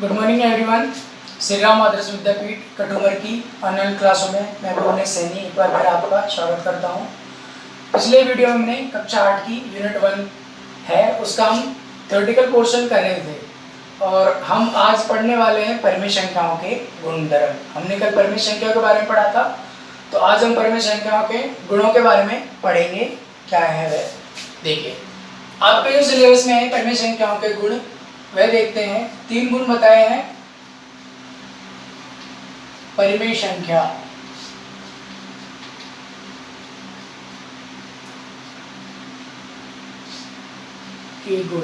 Good morning everyone. Shri Ram Adarsh Vidyapeeth Katumar की online क्लासों में मैं भुवनेश सैनी एक बार फिर आपका स्वागत करता हूं। पिछले वीडियो में हमने कक्षा 8 की यूनिट 1 है उसका हम थ्योरेटिकल पोर्शन कर रहे थे और हम आज पढ़ने वाले हैं परिमेय संख्याओं के गुणधर्म। हमने कल परिमेय संख्याओं के बारे में पढ़ा था, तो आज हम परिमेय संख्याओं के गुणों के बारे में पढ़ेंगे। क्या है वह देखिए, आपके जो सिलेबस में है परिमेय संख्याओं के गुण वह देखते हैं। 3 गुण बताए हैं परिमेय संख्या के गुण।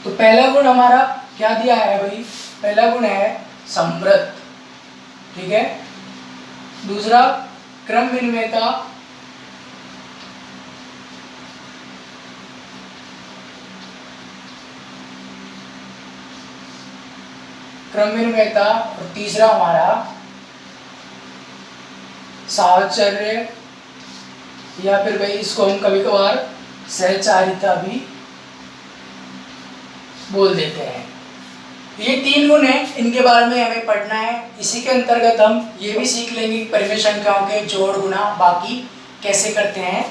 तो पहला गुण हमारा क्या दिया है भाई? पहला गुण है समृद्ध, ठीक है। दूसरा क्रम विनिमयता, क्रम विनिमयता, और तीसरा हमारा साहचर्य या फिर भाई इसको हम कभी कभार सहचारिता भी बोल देते हैं। ये 3 गुण हैं, इनके बारे में हमें पढ़ना है। इसी के अंतर्गत हम ये भी सीख लेंगे कि परिमेय संख्याओं के जोड़ गुणा बाकी कैसे करते हैं।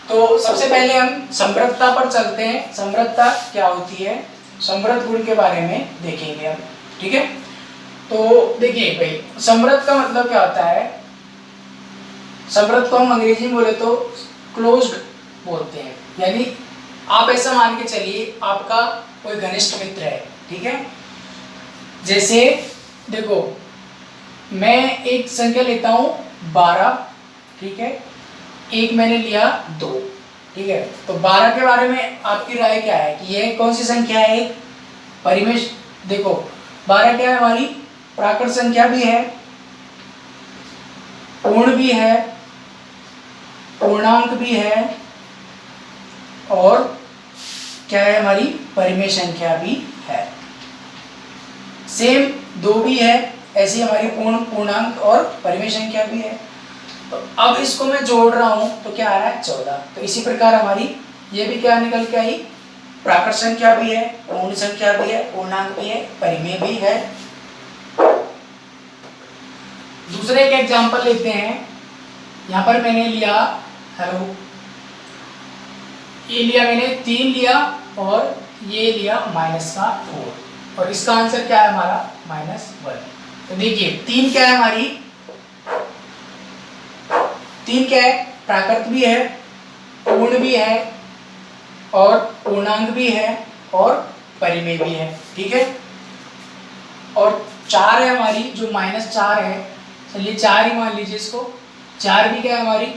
तो सबसे पहले हम समृद्धता पर चलते हैं। समृद्धता क्या होती है, समृद्ध गुण के बारे में देखेंगे हम, ठीक है। तो देखिए भाई, समृद्ध का मतलब क्या होता है? समृद्ध को हम अंग्रेजी में बोले तो क्लोज्ड बोलते हैं। यानी आप ऐसा मान के चलिए आपका कोई घनिष्ठ मित्र है, ठीक है। जैसे देखो, मैं एक संख्या लेता हूं 12, ठीक है। एक मैंने लिया 2, ठीक है। तो 12 के बारे में आपकी राय क्या है कि यह कौन सी संख्या है? एक परिमेय। देखो 12 क्या है? हमारी प्राकृत संख्या भी है, पूर्ण भी है, पूर्णांक भी है, और क्या है? हमारी परिमेय संख्या भी है। सेम 2 भी है, ऐसी हमारी पूर्ण, पूर्णांक और परिमेय संख्या भी है। तो अब इसको मैं जोड़ रहा हूं तो क्या आ रहा है? 14। तो इसी प्रकार हमारी ये भी क्या निकल के आई? प्राकृत संख्या भी है, पूर्ण संख्या भी है, पूर्णांक भी है, परिमेय भी है। दूसरे एक एग्जांपल लेते हैं। यहां पर मैंने लिया, हेलो, ये लिया मैंने 3 लिया और ये लिया -4, और इसका आंसर क्या है हमारा? -1। तो देखिए 3 क्या है हमारी? 3 क्या है? प्राकृत भी है, पूर्ण भी है, और पूर्णांक भी है, और परिमेय भी है, ठीक है। और 4 है हमारी, जो -4 है, चलिए 4 ही मान लीजिए इसको। 4 भी क्या है हमारी?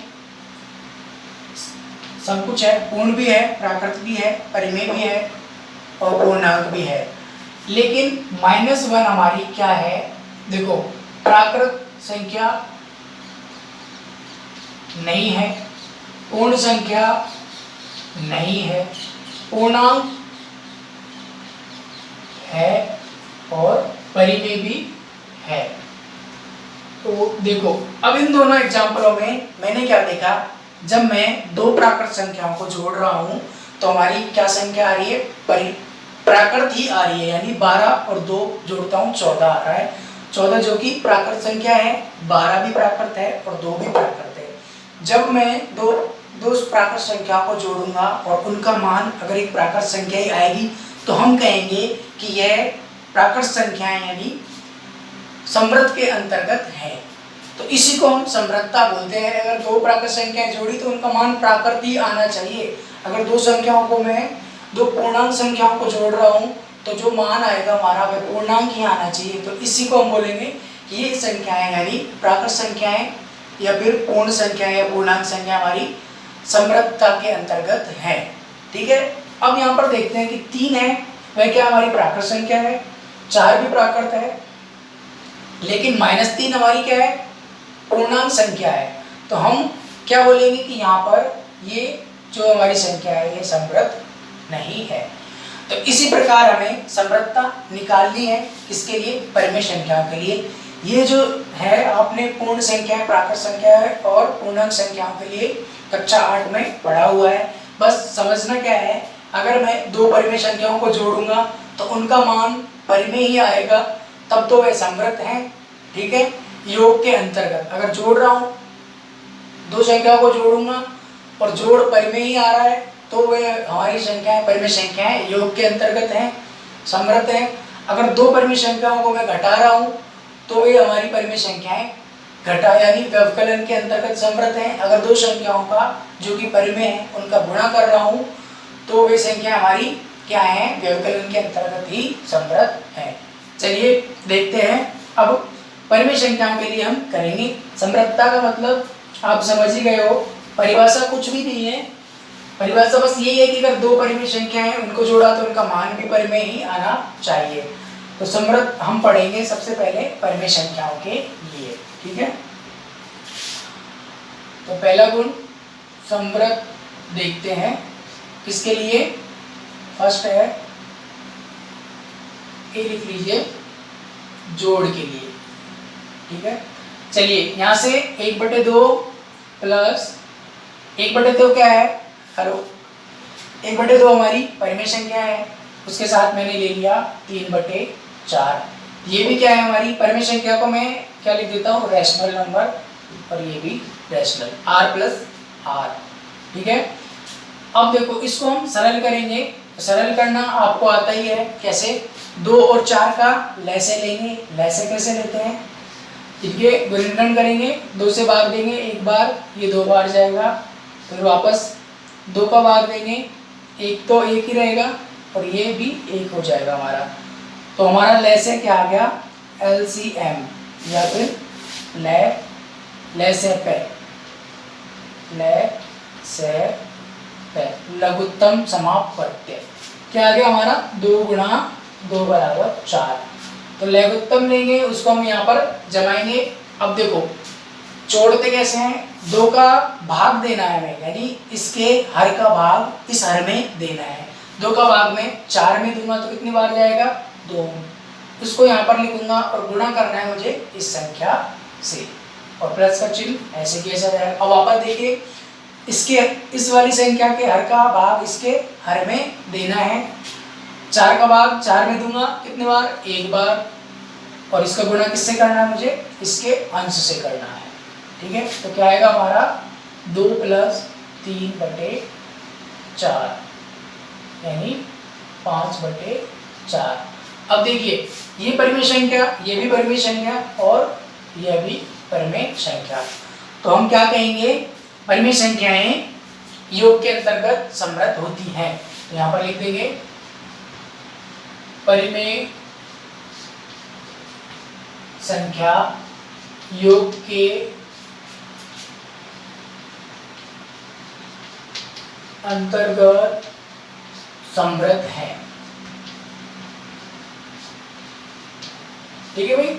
सब कुछ है, पूर्ण भी है, प्राकृत भी है, परिमेय भी है, और पूर्णांक भी है। लेकिन -1 हमारी क्या है? देखो, प्राकृत संख्या नहीं है, पूर्ण संख्या नहीं है, पूर्णांक है, और परिमेय भी है। तो देखो, अब इन दोनों एग्जाम्पलों में मैंने क्या देखा? जब मैं 2 प्राकृत संख्याओं को जोड़ रहा हूं तो हमारी क्या संख्या आ रही है? प्राकृत ही आ रही है। यानी 12 और 2 जोड़ता हूं 14 आ रहा है। 14 जो कि प्राकृत संख्या है, 12 भी प्राकृत है और 2 भी प्राकृत है। जब मैं दो प्राकृत संख्या को जोड़ूंगा और उनका मान अगर एक प्राकृत संख्या ही आएगी तो हम कहेंगे कि यह प्राकृत संख्या है, यानी समृद्ध के अंतर्गत है। तो इसी को हम समृद्धता बोलते हैं। अगर 2 प्राकृत संख्याएं जोड़ी तो उनका मान प्राकृत ही आना चाहिए। अगर 2 संख्याओं को मैं 2 पूर्णांक संख्याओं को जोड़ रहा हूं तो जो मान आएगा हमारा वह पूर्णांक ही आना चाहिए। तो इसी को हम बोलेंगे कि ये संख्याएं यानी प्राकृत संख्याएं या फिर पूर्ण संख्याएं या पूर्णांक संख्या हमारी समृद्धता के अंतर्गत है, ठीक है। अब यहाँ पर देखते हैं कि 3 है, वह क्या हमारी प्राकृत संख्या है, 4 भी प्राकृत है, लेकिन -3 हमारी क्या है? पूर्णांक संख्या है। तो हम क्या बोलेंगे कि यहाँ पर ये जो हमारी संख्या है ये समृद्ध नहीं है। तो इसी प्रकार हमें समृद्धता निकालनी है, किसके लिए? परिमेय संख्याओं के लिए। ये जो है आपने पूर्ण संख्या, प्राकृत संख्या है और पूर्णांक संख्याओं के लिए कक्षा 8 में पढ़ा हुआ है। बस समझना क्या है, अगर मैं 2 परिमेय संख्याओं को जोड़ूंगा तो उनका मान परिमेय ही आएगा, तब तो वे समृद्ध हैं। ठीक है, योग के अंतर्गत अगर जोड़ रहा हूँ, दो संख्याओं को जोड़ूंगा और जोड़ परिमेय ही आ रहा है, तो वे हमारी संख्याएं परिमेय संख्याएं योग के अंतर्गत हैं, समृद्ध हैं। अगर दो परिमेय संख्याओं को मैं घटा रहा हूँ तो वे हमारी परिमेय संख्याएं घटा यानी व्यवकलन के अंतर्गत समृद्ध हैं। अगर दो संख्याओं का जो कि परिमेय है उनका गुणा कर रहा हूँ तो वे संख्या हमारी क्या है, व्यवकलन के अंतर्गत ही समृद्ध है। चलिए देखते हैं, अब परिमेय संख्याओं के लिए हम करेंगे। समृद्धता का मतलब आप समझ ही गए हो, परिभाषा कुछ भी नहीं है, परिभाषा बस यही है कि अगर दो परिमेय संख्या है उनको जोड़ा तो उनका मान भी परिमेय ही आना चाहिए। तो समृद्ध हम पढ़ेंगे सबसे पहले परिमेय संख्याओं के लिए। ठीक है, तो पहला गुण समृद्ध देखते हैं, किसके लिए, फर्स्ट है ए लिख लीजिए, जोड़ के लिए। ठीक है, चलिए यहाँ से 1/2 प्लस 1/2 क्या है, हेलो, 1/2 हमारी परिमेय संख्या है, उसके साथ मैंने ले लिया 3/4। ये भी क्या है, हमारी परिमेय संख्या को मैं क्या लिख देता हूँ, रैशनल नंबर, और ये भी रैशनल, r प्लस r। ठीक है, अब देखो इसको हम सरल करेंगे, सरल करना आपको आता ही है कैसे, 2 और 4 का लैसे लेंगे, लैसे कैसे लेते हैं, इनके गुणनखंड करेंगे, 2 से भाग देंगे एक बार, ये 2 बार जाएगा, फिर वापस 2 का भाग देंगे, एक तो एक ही रहेगा और ये भी एक हो जाएगा हमारा। तो हमारा लैसे क्या आ गया, LCM या फिर लैसे पे, लघुत्तम समापवर्त्य क्या आ गया हमारा, 2 गुणा 2 बराबर 4। तो लघुत्तम लेंगे, उसको हम यहाँ पर जमाएंगे। अब देखो जोड़ते कैसे हैं, 2 का भाग देना है हमें, यानी इसके हर का भाग इस हर में देना है। 2 का भाग में 4 में दूंगा तो कितनी बार जाएगा, 2। इसको यहाँ पर लिखूंगा और गुणा करना है मुझे इस संख्या से, और प्लस का चिन्ह ऐसे कैसा जाएगा। अब वापस देखिए, इसके इस वाली संख्या के हर का भाग इसके हर में देना है, 4 का भाग 4 में दूंगा कितनी बार, 1 बार, और इसका गुणा किससे करना है मुझे, इसके अंश से करना है। ठीक है, तो क्या आएगा हमारा 2 + 3/4 यानी 5/4। अब देखिए ये परिमेय संख्या, ये भी परिमेय संख्या और यह भी परिमेय संख्या, तो हम क्या कहेंगे, परिमेय संख्याएं योग के अंतर्गत समृद्ध होती हैं। तो यहाँ पर लिख देंगे परिमेय संख्या योग के अंतर्गत समृद्ध है। ठीक है भाई,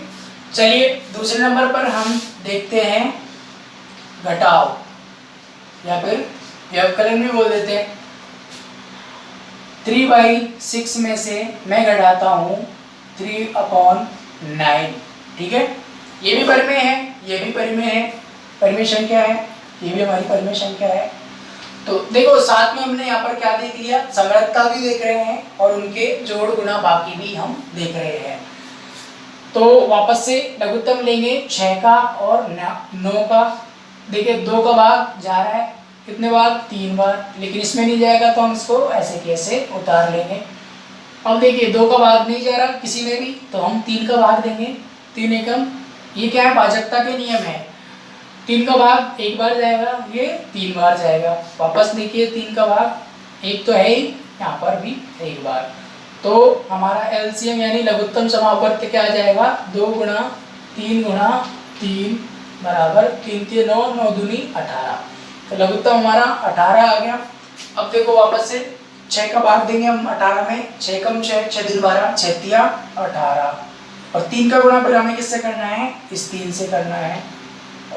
चलिए दूसरे नंबर पर हम देखते हैं घटाव या फिर व्यवकलन भी बोल देते हैं। 3/6 में से मैं घटाता हूँ 3/9। ठीक है, ये भी परिमेय है, ये भी परिमेय है, परिमेय संख्या है, ये भी हमारी परिमेय संख्या है। तो देखो साथ में हमने यहाँ पर क्या देख लिया, समृद्धता भी देख रहे हैं और उनके जोड़ गुणा बाकी भी हम देख रहे हैं। तो वापस से लघुत्तम लेंगे 6 का और 9 का। देखिए 2 का भाग जा रहा है कितने बार, 3 बार, लेकिन इसमें नहीं जाएगा तो हम इसको ऐसे कैसे उतार लेंगे। अब देखिए 2 का भाग नहीं जा रहा किसी में भी, तो हम 3 का भाग देंगे, 3 एकम, ये क्या है, भाजकता के नियम है, 3 का भाग 1 बार जाएगा, ये 3 बार जाएगा। वापस देखिए 3 का भाग 1 तो है ही, यहाँ पर भी 1 बार। तो हमारा LCM यानी लघुत्तम समापवर्त्य क्या आ जाएगा, 2 गुणा 3 गुणा 3 बराबर 3 × 9, 9 दूनी 18। तो लघुत्तम हमारा 18 आ गया। अब देखो वापस से 6 का भाग देंगे हम 18 में, 6 कम 6, 6 दूनी 12, 6 तिया 18, और 3 का गुणा फिर हमें किससे करना है, इस 3 से करना है,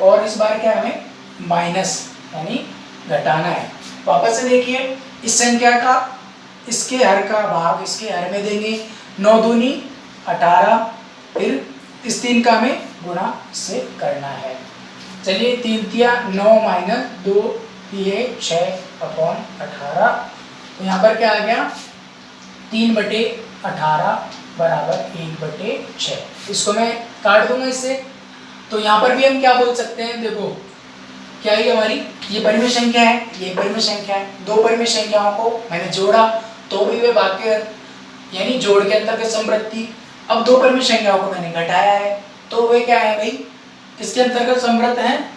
और इस बार क्या हमें माइनस यानी घटाना है। वापस से देखिए इस संख्या का इसके हर का भाग इसके हर में देंगे, 9 दूनी 18, फिर इस 3 का हमें गुणा से करना है। चलिए 3 तिया 9 - 2 ये 6/18। तो यहाँ पर क्या आ गया, 3/9 18 बराबर 1/6। इसको मैं काट दूंगा इससे। तो यहाँ पर भी हम क्या बोल सकते हैं, देखो क्या है हमारी, ये परिमेय संख्या है, ये परिमेय संख्या है। दो परिमेय संख्याओं को मैंने जोड़ा तो भी वे भाग्य यानी जोड़ के अंतर्गत समवृद्धि। अब दो परिमेय संख्याओं को मैंने घटाया है तो वे क्या है भाई, किसके अंतर्गत समवृद्ध हैं,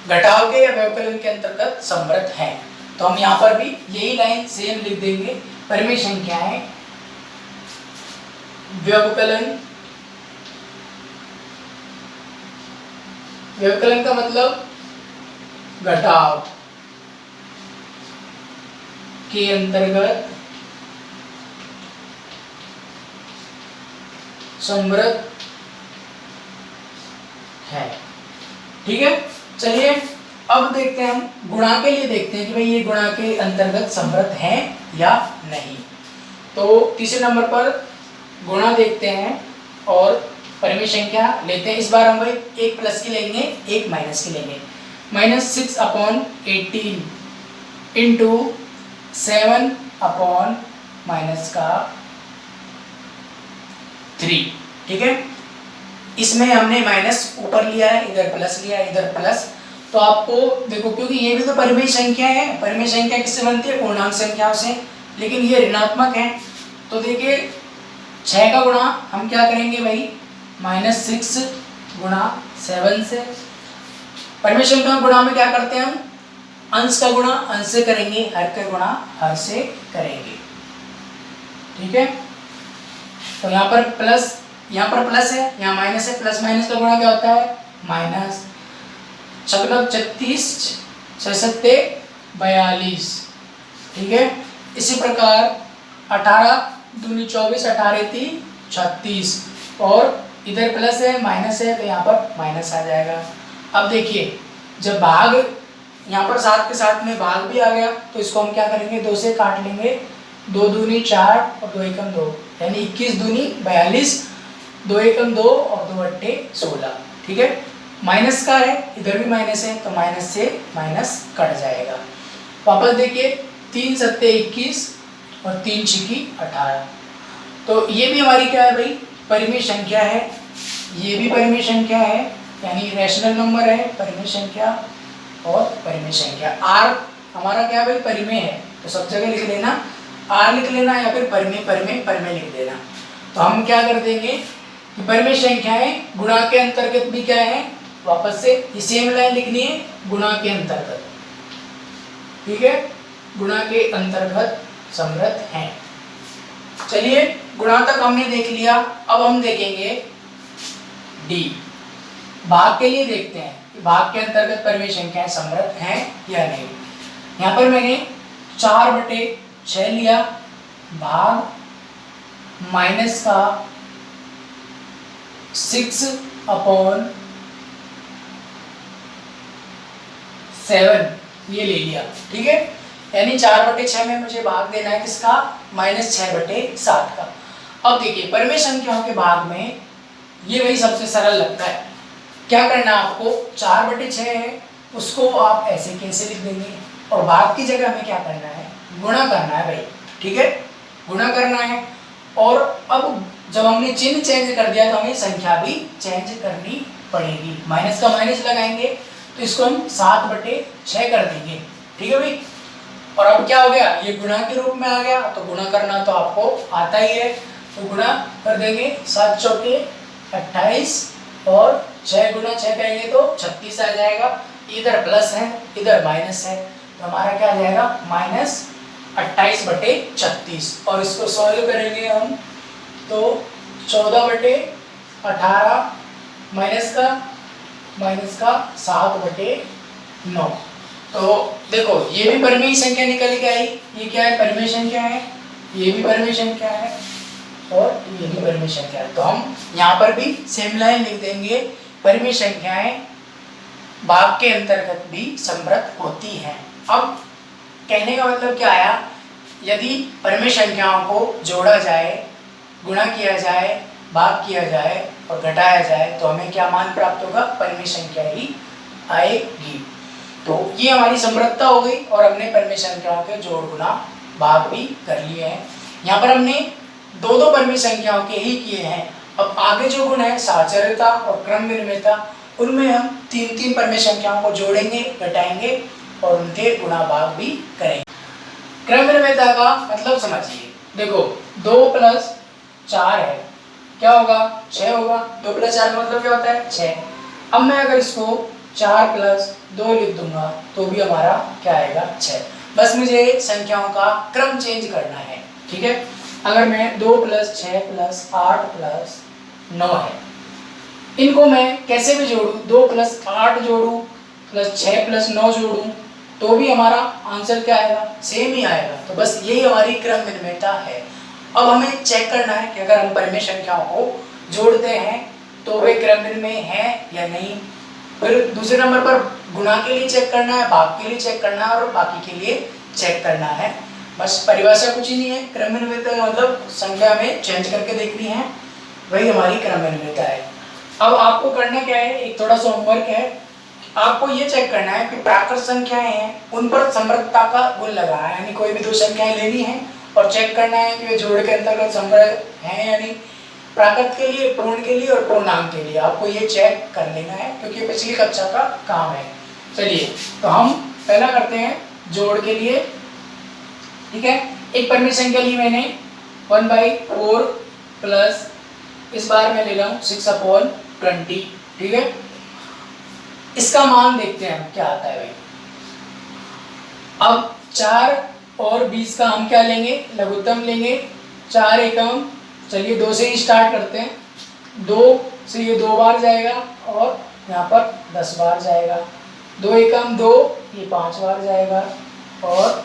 घटाव के या व्यवकलन के अंतर्गत समवृद्ध हैं। तो हम यहाँ पर भी यही लाइन सेम लिख देंगे, परिमेय संख्याएं व्यवकलन, व्यवकलन का मतलब घटाव के अंतर्गत समवृद्ध है। ठीक है, चलिए अब देखते हैं, हम गुणा के लिए देखते हैं कि भाई ये गुणा के अंतर्गत समवृद्ध है या नहीं। तो तीसरे नंबर पर गुणा देखते हैं और परिमेय संख्या लेते हैं। इस बार हम भाई एक प्लस की लेंगे, एक माइनस की लेंगे। -6/18 इंटू 7/-3। ठीक है, इसमें हमने माइनस ऊपर लिया है, इधर प्लस लिया है, इधर प्लस। तो आपको देखो, क्योंकि ये भी तो परिमेय संख्या है, परिमेय संख्या किससे बनती है, पूर्णांक संख्याओं से, लेकिन ये ऋणात्मक है। तो देखिए 6 का गुणा हम क्या करेंगे भाई, -6 गुणा 7 से। परिमेय संख्या गुणा में क्या करते हैं हम, अंश का गुणा अंश से करेंगे, हर का गुणा हर से करेंगे। ठीक है, तो यहाँ पर प्लस, यहाँ पर प्लस है, यहाँ माइनस है, प्लस माइनस का गुणा क्या होता है, माइनस। 36, 6×7=42। ठीक है, इसी प्रकार 18×2 = 24, 18×3 = 36, और इधर प्लस है माइनस है तो यहाँ पर माइनस आ जाएगा। अब देखिए जब भाग यहाँ पर 7 के साथ में भाग भी आ गया तो इसको हम क्या करेंगे, 2 से काट लेंगे। 2 दूनी 4 और 2 एकम 2, यानी 21 दूनी 42, 2 एकम 2 और 2 अट्ठे 16। ठीक है, माइनस का है, इधर भी माइनस है तो माइनस से माइनस कट जाएगा। वापस देखिए 3 सत्ते 21 और 3 छिकी 18। तो ये भी हमारी क्या है भाई, परिमेय संख्या है, ये भी परिमेय संख्या है, यानी रैशनल नंबर है, परिमेय संख्या और परिमेय संख्या। आर हमारा क्या है भाई, परिमेय है, तो सब जगह लिख लेना, आर लिख लेना या फिर परिमेय परिमेय परिमेय लिख देना। तो हम क्या कर देंगे कि परिमेय संख्याएं गुणा के अंतर्गत भी क्या है, वापस से ये सेम लाइन लिखनी है, गुणा के अंतर्गत। ठीक है, गुणा के अंतर्गत समवृद्ध हैं। चलिए गुणा तक हमने देख लिया, अब हम देखेंगे डी, भाग के लिए देखते हैं कि भाग के अंतर्गत परिमेय संख्याएं समवृद्ध हैं या नहीं। यहाँ पर मैंने 4/6 लिया, भाग माइनस का 6/7 ये ले लिया। ठीक है, यानी 4/6 में मुझे भाग देना है किसका, -6/7 का। अब देखिए परिमेय संख्याओं के भाग में ये वही सबसे सरल लगता है। क्या करना है आपको, 4/6 है उसको आप ऐसे कैसे लिख देंगे, और भाग की जगह हमें क्या करना है, गुणा करना है भाई। ठीक है, गुणा करना है, और अब जब हमने चिन्ह चेंज कर दिया तो हमें संख्या भी चेंज करनी पड़ेगी। माइनस का माइनस लगाएंगे तो इसको हम 7/6 कर देंगे। ठीक है भाई, और अब क्या हो गया, ये गुणा के रूप में आ गया, तो गुणा करना तो आपको आता ही है, तो गुणा कर देंगे। 7 चौके 28 और 6 गुणा 6 करेंगे तो 36 आ जाएगा। इधर प्लस है इधर माइनस है, तो हमारा क्या आ जाएगा, -28/36। और इसको सॉल्व करेंगे हम तो 14/18 माइनस का 7/9। तो देखो ये भी परिमेय संख्या निकल के आई, ये क्या है, परिमेय संख्या है, ये भी परिमेय संख्या है और ये भी परिमेय संख्या है। तो हम यहाँ पर भी सेम लाइन लिख देंगे, परिमेय संख्याएं भाग के अंतर्गत भी समवृद्ध होती हैं। अब कहने का मतलब क्या आया, यदि परिमेय संख्याओं को जोड़ा जाए, गुणा किया जाए, भाग किया जाए और घटाया जाए तो हमें क्या मान प्राप्त होगा, परिमेय संख्या ही आएगी। तो ये हमारी समवृद्धता हो गई और हमने परिमेय संख्याओं के जोड़ गुणा भाग भी कर लिए हैं। यहाँ पर हमने दो दो परिमेय संख्याओं के ही किए हैं। अब आगे जो गुण है साहचर्यता और क्रम विनिमयता, उनमें हम तीन तीन परिमेय संख्याओं को जोड़ेंगे, घटाएंगे और उनके गुणा भाग भी करेंगे। क्रम विनिमयता का मतलब समझिए, देखो 2 + 4 है, क्या होगा 6 होगा। 2 + 4 का मतलब क्या होता है 6। अब मैं अगर इसको 4 + 2 लिख दूंगा तो भी हमारा क्या आएगा 6। बस मुझे संख्याओं का क्रम चेंज करना है, ठीक है। अगर मैं 2 + 6 + 8 + 9 है, इनको मैं कैसे भी जोड़ूं, 2 + 8 जोड़ूं + 6 + 9 जोड़ूं तो भी हमारा आंसर क्या आएगा, सेम ही आएगा। तो बस यही हमारी क्रम विनिमयता है। अब हमें चेक करना है कि अगर हम परिमेय संख्याओं को जोड़ते हैं तो वे क्रम विनिमय है या नहीं। फिर दूसरे नंबर पर गुणा के लिए चेक करना है, भाग के लिए चेक करना है और बाकी के लिए चेक करना है। बस परिभाषा कुछ ही नहीं है, क्रम विनिमयता का मतलब संख्या में चेंज करके देखनी है, वही हमारी क्रम विनिमयता है। अब आपको करना क्या है, एक थोड़ा सा होमवर्क है, आपको ये चेक करना है कि प्राकृत संख्याएं हैं उन पर समृद्धता का गुण लगाना है, यानी कोई भी दो संख्याएं लेनी है और चेक करना है कि वे जोड़ के अंतर्गत समृद्ध हैं या नहीं। प्राकृत के लिए, पूर्ण के लिए और पूर्णांक के लिए आपको ये चेक कर लेना है, क्योंकि पिछली कक्षा का काम है। चलिए तो हम पहला करते हैं जोड़ के लिए, ठीक है। एक परिमेय संख्या ली मैंने 1/4 प्लस इस बार मैं ले रहा हूँ 6/20, ठीक है। इसका मान देखते हैं हम क्या आता है भाई। अब 4 और 20 का हम क्या लेंगे, लघुत्तम लेंगे। 4 एकम, चलिए 2 से ही स्टार्ट करते हैं। 2 से ये 2 बार जाएगा और यहाँ पर 10 बार जाएगा। 2 एकम 2, ये 5 बार जाएगा और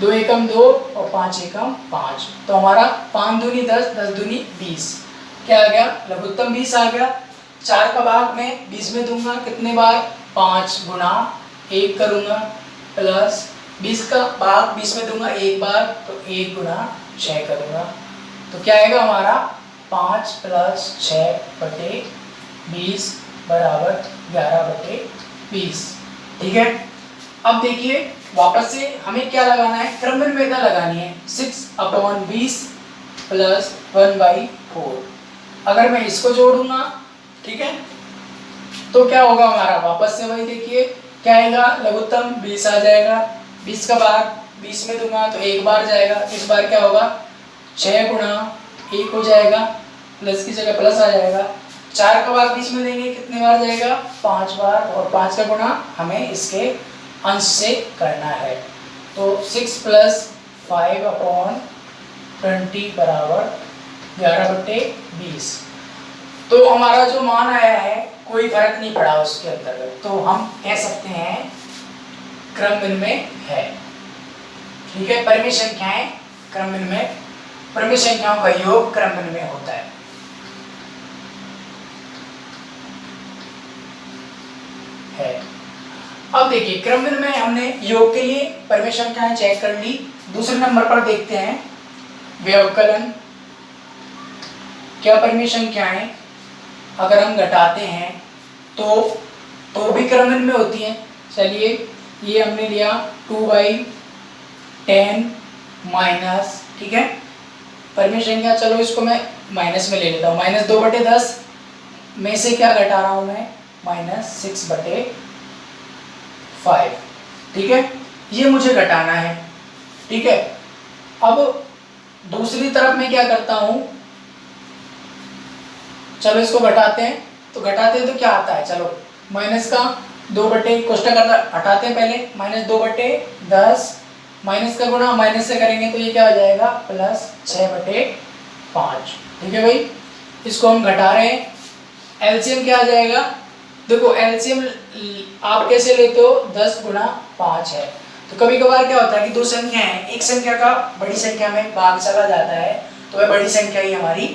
2 एकम 2 और 5 एकम 5। तो हमारा 5 दूनी 10, 10 दूनी 20, क्या आ गया, लघुत्तम 20 आ गया। 4 का भाग मैं 20 में दूंगा, कितने बार, 5 गुना 1 करूँगा, प्लस 20 का भाग 20 में दूंगा 1 बार, तो 1 गुना 6 करूँगा। तो क्या आएगा हमारा 5 + 6/20 बराबर 11/20, ठीक है। अब देखिए वापस से हमें क्या लगाना है, क्रम विनिमयता लगानी है। 6/20 + 1/4। अगर मैं इसको जोड़ूंगा, ठीक है, तो क्या होगा हमारा, वापस से वही देखिए क्या आएगा, लघुत्तम 20 आ जाएगा। 20 का भाग 20 में दूंगा तो 1 बार जाएगा, इस बार क्या होगा 6 गुना 1 हो जाएगा, प्लस की जगह प्लस आ जाएगा। 4 का भाग 20 में देंगे, कितने बार जाएगा, 5 बार, और 5 का गुणा हमें इसके अंश से करना है। तो 6 + 5/20 बराबर 11/20। तो हमारा जो मान आया है कोई फर्क नहीं पड़ा उसके अंतर्गत, तो हम कह सकते हैं क्रम विनिमय है, ठीक है। परिमेय संख्याएं क्रम विनिमय, परिमेय संख्याओं का योग क्रम विनिमय होता है। अब देखिए क्रम विनिमय हमने योग के लिए परिमेय संख्याएं चेक कर ली। दूसरे नंबर पर देखते हैं व्यवकलन। क्या परिमेय संख्याएं अगर हम घटाते हैं तो भी क्रम विनिमय होती हैं। चलिए ये हमने लिया 2/10 माइनस, ठीक है, परिमेय संख्या, चलो इसको मैं माइनस में ले लेता हूँ। -2/10 में से क्या घटा रहा हूँ मैं, -6/5, ठीक है, ये मुझे घटाना है, ठीक है। अब दूसरी तरफ मैं क्या करता हूँ, चलो इसको घटाते हैं, तो घटाते हैं तो क्या आता है, चलो माइनस का 2/, कोष्टक हटाते हैं पहले, -2/10 माइनस का गुणा माइनस से करेंगे तो ये क्या हो जाएगा, +6/5, ठीक है भाई। इसको हम घटा रहे हैं, एलसीएम क्या आ जाएगा, देखो एलसीएम आप कैसे लेते हो, 10 गुणा 5 है। तो कभी कभार क्या होता है कि दो संख्या है, एक संख्या का बड़ी संख्या में भाग चला जाता है, तो वह बड़ी संख्या ही हमारी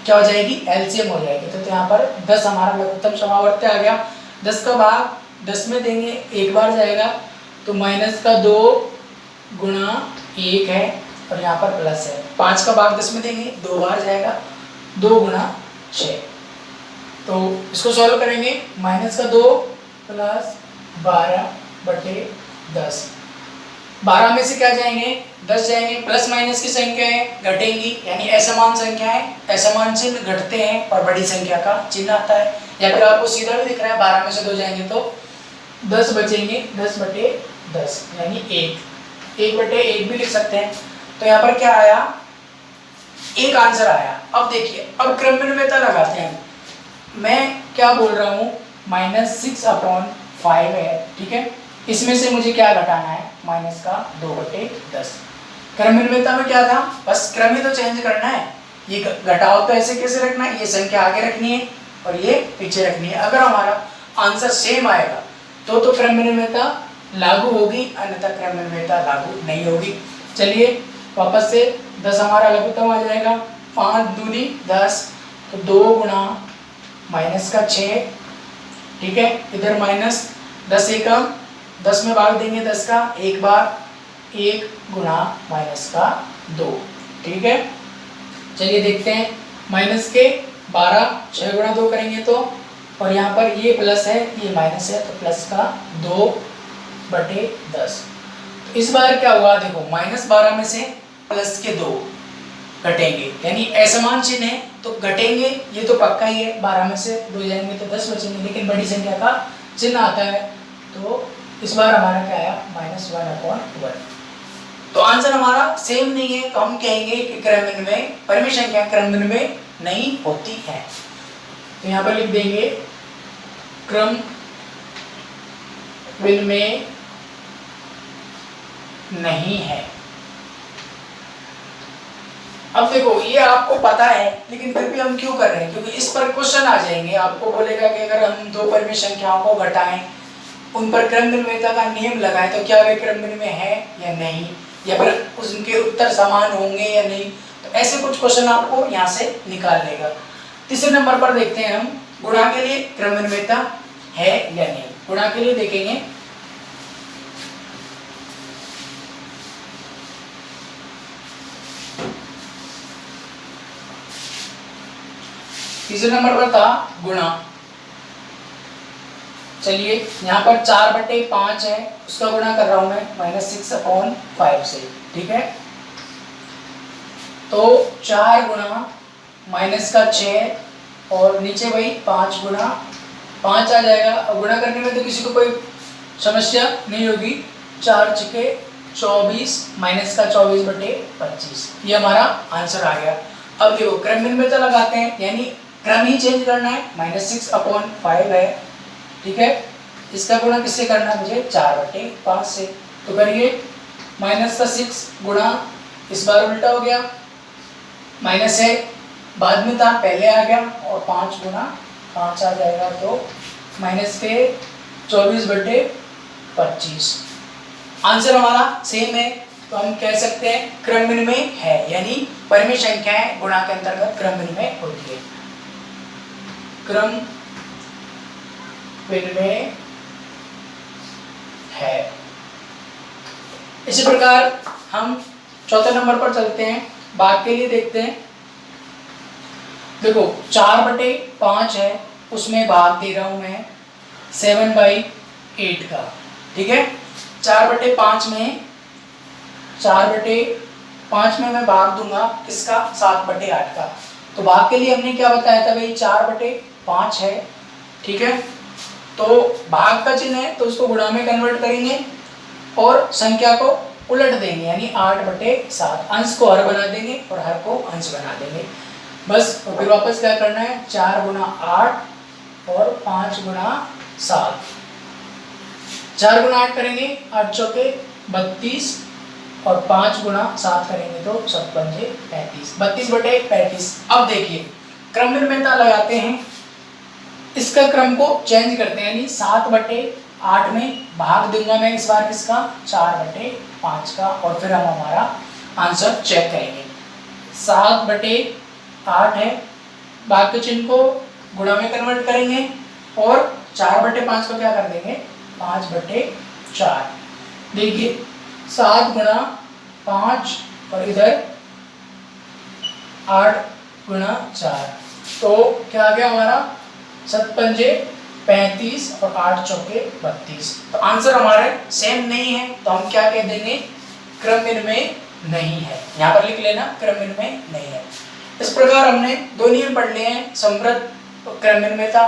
क्या हो जाएगी, एलसीएम हो जाएगी। तो यहाँ पर 10 हमारा लघुत्तम समावर्त्य आ गया। 10 का भाग 10 में देंगे, 1 बार जाएगा, तो -2 गुणा 1 है और यहाँ पर प्लस है। 5 का भाग 10 में देंगे, 2 बार जाएगा, 2 गुणा 6। तो इसको सॉल्व करेंगे, -2 + 12/10, 12 में से क्या जाएंगे, 10 जाएंगे। प्लस माइनस की संख्याएं घटेंगी, यानी असमान संख्याएं असमान चिन्ह घटते हैं और बड़ी संख्या का चिन्ह आता है। या फिर आपको सीधा भी दिख रहा है, 12 में से 2 जाएंगे तो 10 बचेंगे, 10/10 यानी 1/1 भी लिख सकते हैं। तो यहाँ पर क्या आया, एक आंसर आया। अब देखिए, अब क्रमनिर्भरता लगाते हैं। मैं क्या बोल रहा हूँ, -6/5 है, ठीक है। इसमें से मुझे क्या घटाना है, माइनस का 2/10। क्रमनिर्भरता में क्या था, बस क्रम ही तो चेंज करना है। ये घटाओ तो ऐसे कैसे रखना है, ये संख्या आगे रखनी है और ये पीछे रखनी है। अगर हमारा आंसर सेम आएगा तो क्रमनिर्भरता लागू होगी, अन्यथा क्रमनिर्भरता लागू नहीं होगी। चलिए वापस से 10 हमारा लघुत्तम आ जाएगा, 5 दूनी 10, तो 2 गुणा माइनस का 6, ठीक है। इधर माइनस 10 एकम, 10 में भाग देंगे 10 का एक बार, 1 गुणा माइनस का 2, ठीक है। चलिए देखते हैं, माइनस के 12, 6 गुणा 2 करेंगे तो, और यहाँ पर ये प्लस है ये माइनस है, तो प्लस का 2/10। इस बार क्या हुआ, देखो -12 में से प्लस के 2 घटेंगे, यानी असमान चिन्ह है तो घटेंगे, ये तो पक्का ही है। 12 में से 2 जाएंगे तो 10 बचेंगे, लेकिन बड़ी संख्या का चिन्ह आता है। तो इस बार हमारा क्या आया, -1/1। तो आंसर हमारा सेम नहीं है, तो हम कहेंगे कि क्रमनिर्णय परिमेय संख्या क्रमनिर्णय नहीं होती है। तो यहाँ पर लिख देंगे क्रमनिर्णय नहीं है। अब देखो, ये आपको पता है, लेकिन फिर भी हम क्यों कर रहे हैं, क्योंकि इस पर क्वेश्चन आ जाएंगे। आपको बोलेगा कि अगर हम 2 परिमेय संख्याओं को घटाएं, उन पर क्रमनिर्णयता का नियम लगाएं, तो क्या वे क्रमनिर्णय है या नहीं, या फिर उनके उत्तर समान होंगे या नहीं। तो ऐसे कुछ क्वेश्चन आपको यहाँ से निकाल लेगा। तीसरे नंबर पर देखते हैं हम, गुणा के लिए क्रमनिर्णयता है या नहीं। गुणा के लिए देखेंगे, तीसरे नंबर पर था गुणा। चलिए यहाँ पर 4/5 है, उसका गुणा कर रहा हूं मैं -6/5 से, ठीक है। तो 4 गुणा माइनस का 6, और नीचे वही 5 गुणा 5 आ जाएगा। अब गुणा करने में तो किसी को कोई समस्या नहीं होगी। 4 छके 24 माइनस का 24/25, ये हमारा आंसर आ गया। अब देखो क्रमनिर्णयता लगाते हैं, यानी क्रम ही चेंज करना है। -6/5 है, ठीक है। इसका गुणा किससे करना है मुझे, 4/5 से। तो करिए, -6 गुणा, इस बार उल्टा हो गया, माइनस है बाद में था पहले आ गया, और 5 गुणा 5 आ जाएगा, तो माइनस के 24/25। आंसर हमारा सेम है, तो हम कह सकते हैं क्रमनिर्णय है, यानी परिमेय संख्याएं गुणा के अंतर्गत क्रमनिर्णय होती है। क्रमनिर्णय है। इसी प्रकार हम चौथे नंबर पर चलते हैं, भाग के लिए देखते हैं। देखो 4/5 है, उसमें भाग दे रहा हूं मैं 7/8 का, ठीक है। 4/5 में मैं भाग दूंगा किसका, 7/8 का। तो भाग के लिए हमने क्या बताया था भाई, 4/5 है, ठीक है। तो भाग का चिन्ह है तो उसको गुणा में कन्वर्ट करेंगे और संख्या को उलट देंगे, यानी 8/7। अंश को हर बना देंगे और हर को अंश बना देंगे, बस। और फिर वापस क्या करना है, 4 गुणा 8 और 5 गुणा 7। 4 गुणा 8 करेंगे, 8 चौके 32, और 5 गुणा 7 करेंगे तो 7×5 35, 32/35। अब देखिए क्रमनिर्णयता लगाते हैं, इसका क्रम को चेंज करते हैं, यानी 7/8 में भाग दूंगा मैं इस बार किसका, 4/5 का, और फिर हम हमारा आंसर चेक करेंगे। 7/8 है, भाग के चिन्ह को गुणा में कन्वर्ट करेंगे और 4/5 को क्या कर देंगे, 5/4। देखिए 7 गुणा 5 और इधर 8 गुणा 4, तो क्या आ गया हमारा, 7×5 35 और 8 चौके 32। तो आंसर हमारे सेम नहीं है, तो हम क्या कह देंगे, क्रम इनमें नहीं है। यहाँ पर लिख लेना क्रम इनमें नहीं है। इस प्रकार हमने दो नियम पढ़ लिए हैं, समवृत्त क्रम इनमें था,